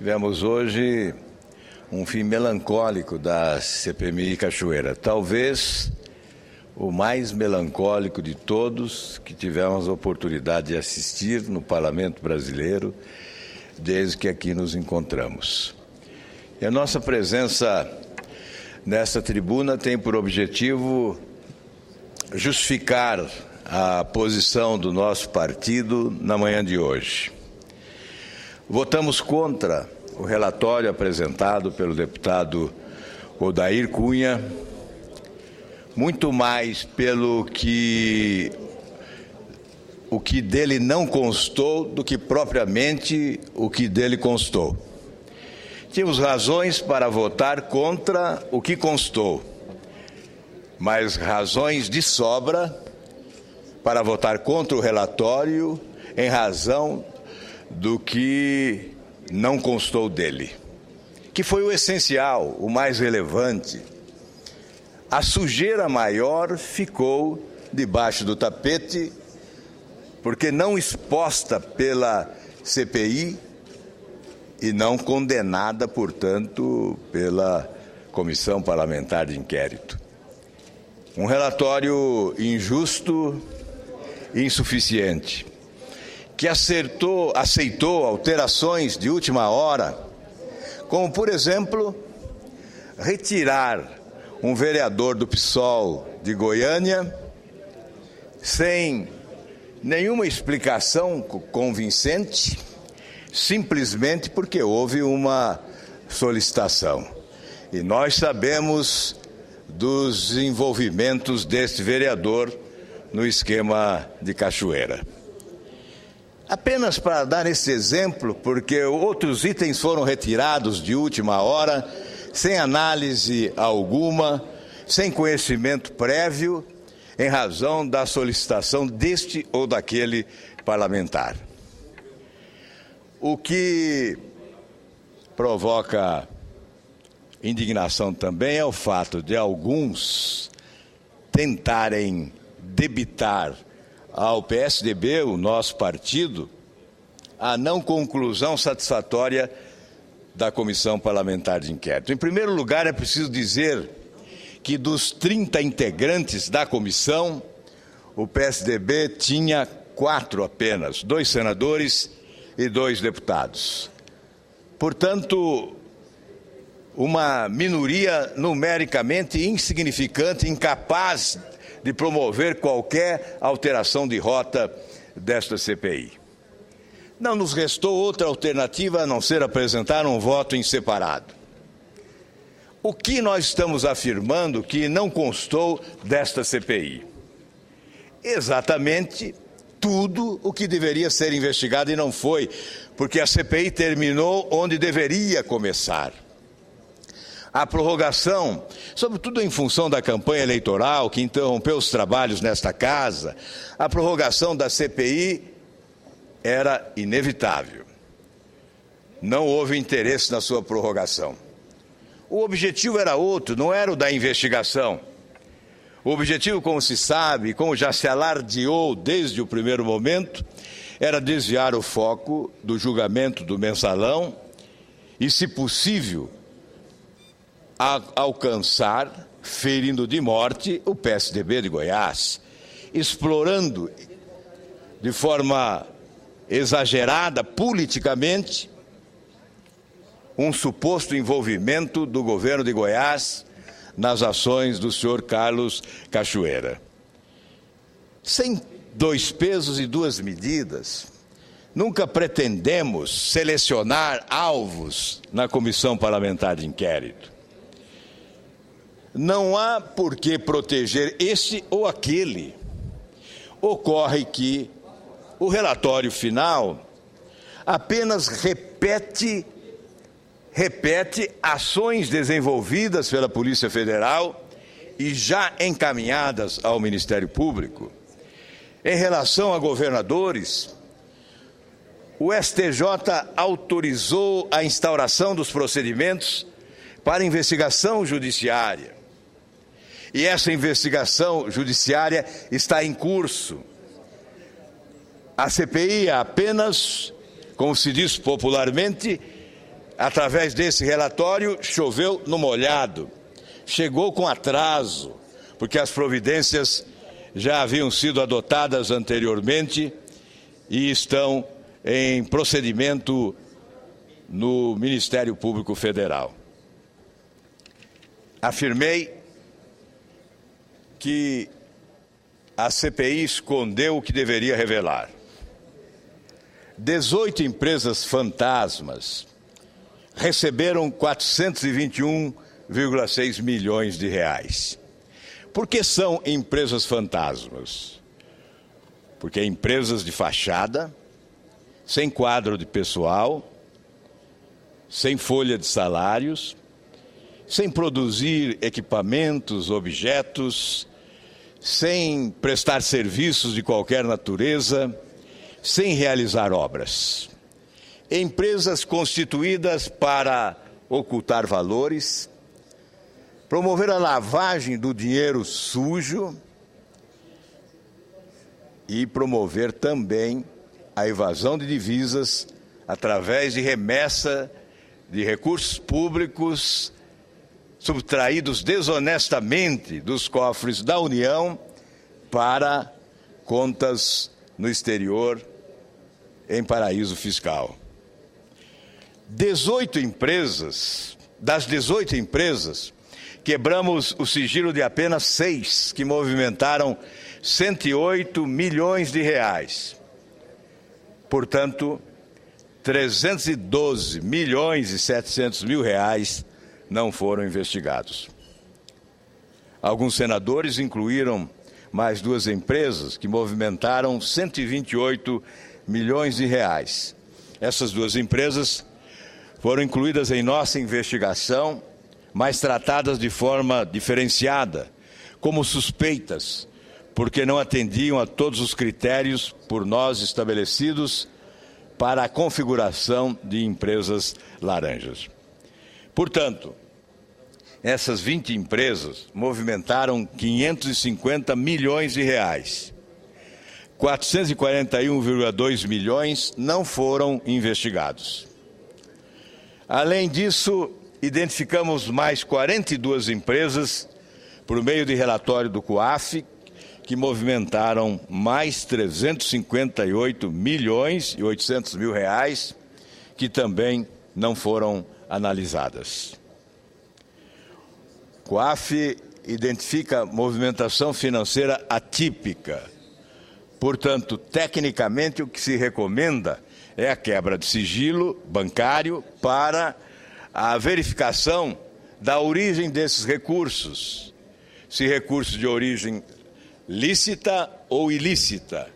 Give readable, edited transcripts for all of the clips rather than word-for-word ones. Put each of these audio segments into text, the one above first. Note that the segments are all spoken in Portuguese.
Tivemos hoje um fim melancólico da CPMI Cachoeira, talvez o mais melancólico de todos que tivemos a oportunidade de assistir no Parlamento Brasileiro desde que aqui nos encontramos. E a nossa presença nesta tribuna tem por objetivo justificar a posição do nosso partido na manhã de hoje. Votamos contra o relatório apresentado pelo deputado Odair Cunha, muito mais pelo que o que dele não constou do que propriamente o que dele constou. Tínhamos razões para votar contra o que constou, mas razões de sobra para votar contra o relatório em razão do que não constou dele, que foi o essencial, o mais relevante. A sujeira maior ficou debaixo do tapete, porque não exposta pela CPI e não condenada, portanto, pela Comissão Parlamentar de Inquérito. Um relatório injusto e insuficiente, que aceitou alterações de última hora, como, por exemplo, retirar um vereador do PSOL de Goiânia sem nenhuma explicação convincente, simplesmente porque houve uma solicitação. E nós sabemos dos envolvimentos deste vereador no esquema de Cachoeira. Apenas para dar esse exemplo, porque outros itens foram retirados de última hora, sem análise alguma, sem conhecimento prévio, em razão da solicitação deste ou daquele parlamentar. O que provoca indignação também é o fato de alguns tentarem debitar ao PSDB, o nosso partido, a não conclusão satisfatória da Comissão Parlamentar de Inquérito. Em primeiro lugar, é preciso dizer que dos 30 integrantes da comissão, o PSDB tinha 4 apenas, 2 senadores e 2 deputados. Portanto, uma minoria numericamente insignificante, incapaz de promover qualquer alteração de rota desta CPI. Não nos restou outra alternativa a não ser apresentar um voto em separado. O que nós estamos afirmando que não constou desta CPI? Exatamente tudo o que deveria ser investigado e não foi, porque a CPI terminou onde deveria começar. A prorrogação, sobretudo em função da campanha eleitoral que interrompeu os trabalhos nesta casa, a prorrogação da CPI era inevitável. Não houve interesse na sua prorrogação. O objetivo era outro, não era o da investigação. O objetivo, como se sabe, como já se alardeou desde o primeiro momento, era desviar o foco do julgamento do mensalão e, se possível, alcançar, ferindo de morte, o PSDB de Goiás, explorando de forma exagerada, politicamente, um suposto envolvimento do governo de Goiás nas ações do senhor Carlos Cachoeira. Sem 2 pesos e 2 medidas, nunca pretendemos selecionar alvos na Comissão Parlamentar de Inquérito. Não há por que proteger este ou aquele. Ocorre que o relatório final apenas repete ações desenvolvidas pela Polícia Federal e já encaminhadas ao Ministério Público. Em relação a governadores, o STJ autorizou a instauração dos procedimentos para investigação judiciária. E essa investigação judiciária está em curso. A CPI é apenas, como se diz popularmente, através desse relatório, choveu no molhado, chegou com atraso, porque as providências já haviam sido adotadas anteriormente e estão em procedimento no Ministério Público Federal. Afirmei que a CPI escondeu o que deveria revelar. 18 empresas fantasmas receberam 421,6 milhões de reais. Por que são empresas fantasmas? Porque empresas de fachada, sem quadro de pessoal, sem folha de salários, sem produzir equipamentos, objetos, sem prestar serviços de qualquer natureza, sem realizar obras. Empresas constituídas para ocultar valores, promover a lavagem do dinheiro sujo e promover também a evasão de divisas através de remessa de recursos públicos subtraídos desonestamente dos cofres da União para contas no exterior em paraíso fiscal. 18 empresas, das 18 empresas, quebramos o sigilo de apenas 6, que movimentaram 108 milhões de reais. Portanto, 312 milhões e 700 mil reais não foram investigados. Alguns senadores incluíram mais 2 empresas que movimentaram 128 milhões de reais. Essas 2 empresas foram incluídas em nossa investigação, mas tratadas de forma diferenciada, como suspeitas, porque não atendiam a todos os critérios por nós estabelecidos para a configuração de empresas laranjas. Portanto, essas 20 empresas movimentaram 550 milhões de reais. 441,2 milhões não foram investigados. Além disso, identificamos mais 42 empresas, por meio de relatório do COAF, que movimentaram mais 358 milhões e 800 mil reais, que também não foram analisadas. O COAF identifica movimentação financeira atípica. Portanto, tecnicamente, o que se recomenda é a quebra de sigilo bancário para a verificação da origem desses recursos, se recursos de origem lícita ou ilícita,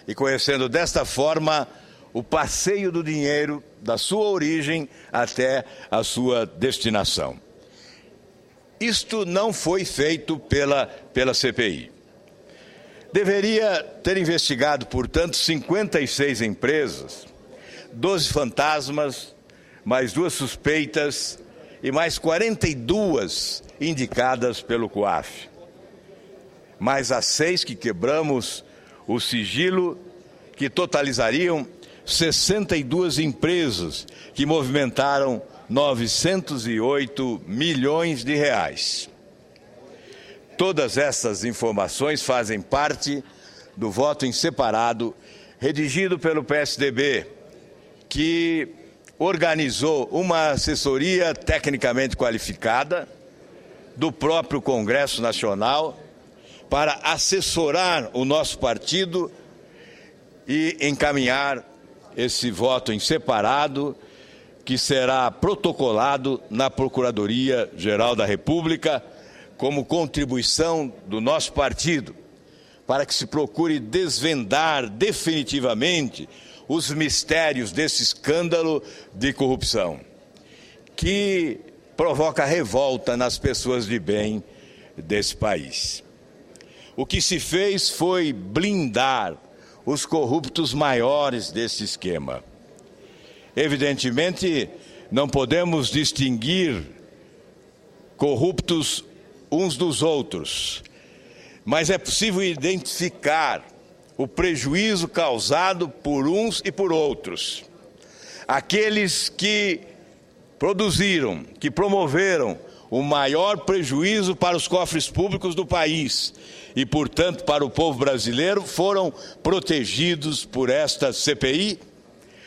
e conhecendo desta forma o passeio do dinheiro da sua origem até a sua destinação. Isto não foi feito pela CPI. Deveria ter investigado, portanto, 56 empresas, 12 fantasmas, mais 2 suspeitas e mais 42 indicadas pelo COAF. Mais as 6 que quebramos o sigilo, que totalizariam 62 empresas, que movimentaram 908 milhões de reais. Todas essas informações fazem parte do voto em separado redigido pelo PSDB, que organizou uma assessoria tecnicamente qualificada do próprio Congresso Nacional para assessorar o nosso partido e encaminhar esse voto em separado, que será protocolado na Procuradoria-Geral da República como contribuição do nosso partido, para que se procure desvendar definitivamente os mistérios desse escândalo de corrupção, que provoca revolta nas pessoas de bem desse país. O que se fez foi blindar os corruptos maiores desse esquema. Evidentemente, não podemos distinguir corruptos uns dos outros, mas é possível identificar o prejuízo causado por uns e por outros. Aqueles que produziram, que promoveram o maior prejuízo para os cofres públicos do país e, portanto, para o povo brasileiro, foram protegidos por esta CPI,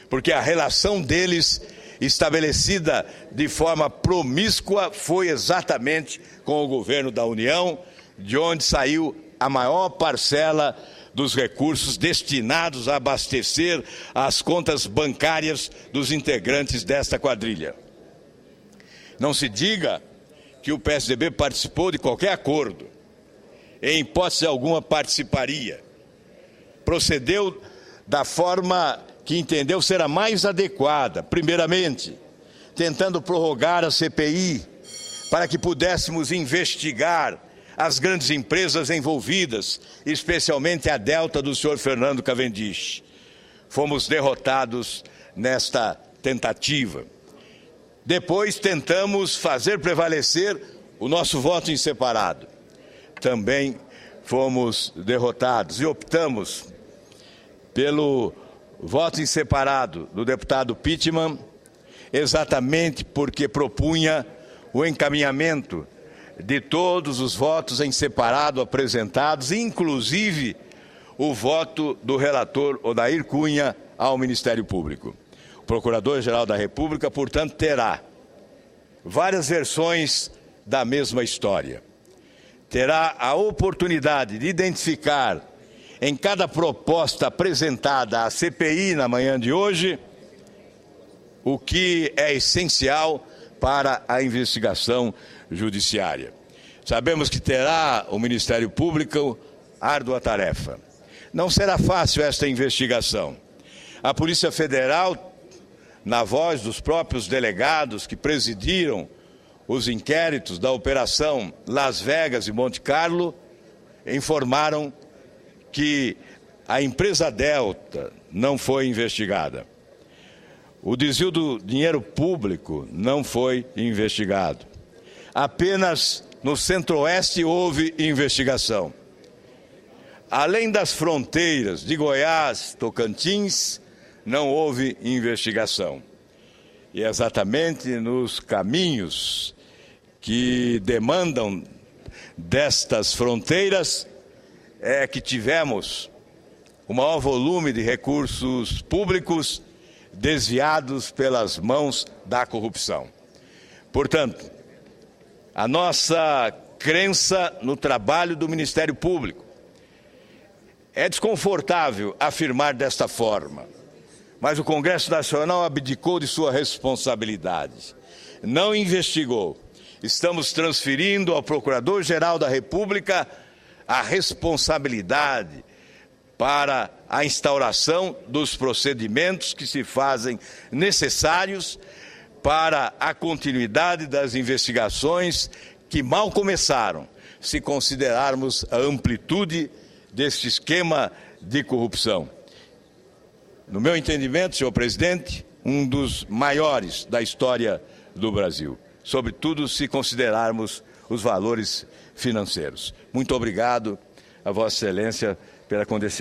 porque a relação deles, estabelecida de forma promíscua, foi exatamente com o governo da União, de onde saiu a maior parcela dos recursos destinados a abastecer as contas bancárias dos integrantes desta quadrilha. Não se diga que o PSDB participou de qualquer acordo. Em hipótese alguma participaria. Procedeu da forma que entendeu ser a mais adequada, primeiramente, tentando prorrogar a CPI para que pudéssemos investigar as grandes empresas envolvidas, especialmente a Delta do senhor Fernando Cavendish. Fomos derrotados nesta tentativa. Depois tentamos fazer prevalecer o nosso voto em separado. Também fomos derrotados e optamos pelo voto em separado do deputado Pittman, exatamente porque propunha o encaminhamento de todos os votos em separado apresentados, inclusive o voto do relator Odair Cunha ao Ministério Público. O Procurador-Geral da República, portanto, terá várias versões da mesma história. Terá a oportunidade de identificar em cada proposta apresentada à CPI na manhã de hoje o que é essencial para a investigação judiciária. Sabemos que terá o Ministério Público árdua tarefa. Não será fácil esta investigação. A Polícia Federal, na voz dos próprios delegados que presidiram os inquéritos da Operação Las Vegas e Monte Carlo, informaram que a empresa Delta não foi investigada. O desvio do dinheiro público não foi investigado. Apenas no Centro-Oeste houve investigação. Além das fronteiras de Goiás, Tocantins, não houve investigação. E exatamente nos caminhos que demandam destas fronteiras é que tivemos o maior volume de recursos públicos desviados pelas mãos da corrupção. Portanto, a nossa crença no trabalho do Ministério Público é desconfortável afirmar desta forma, mas o Congresso Nacional abdicou de sua responsabilidade, não investigou. Estamos transferindo ao Procurador-Geral da República a responsabilidade para a instauração dos procedimentos que se fazem necessários para a continuidade das investigações que mal começaram, se considerarmos a amplitude deste esquema de corrupção. No meu entendimento, senhor presidente, um dos maiores da história do Brasil, sobretudo se considerarmos os valores financeiros. Muito obrigado a Vossa Excelência pela condescendência.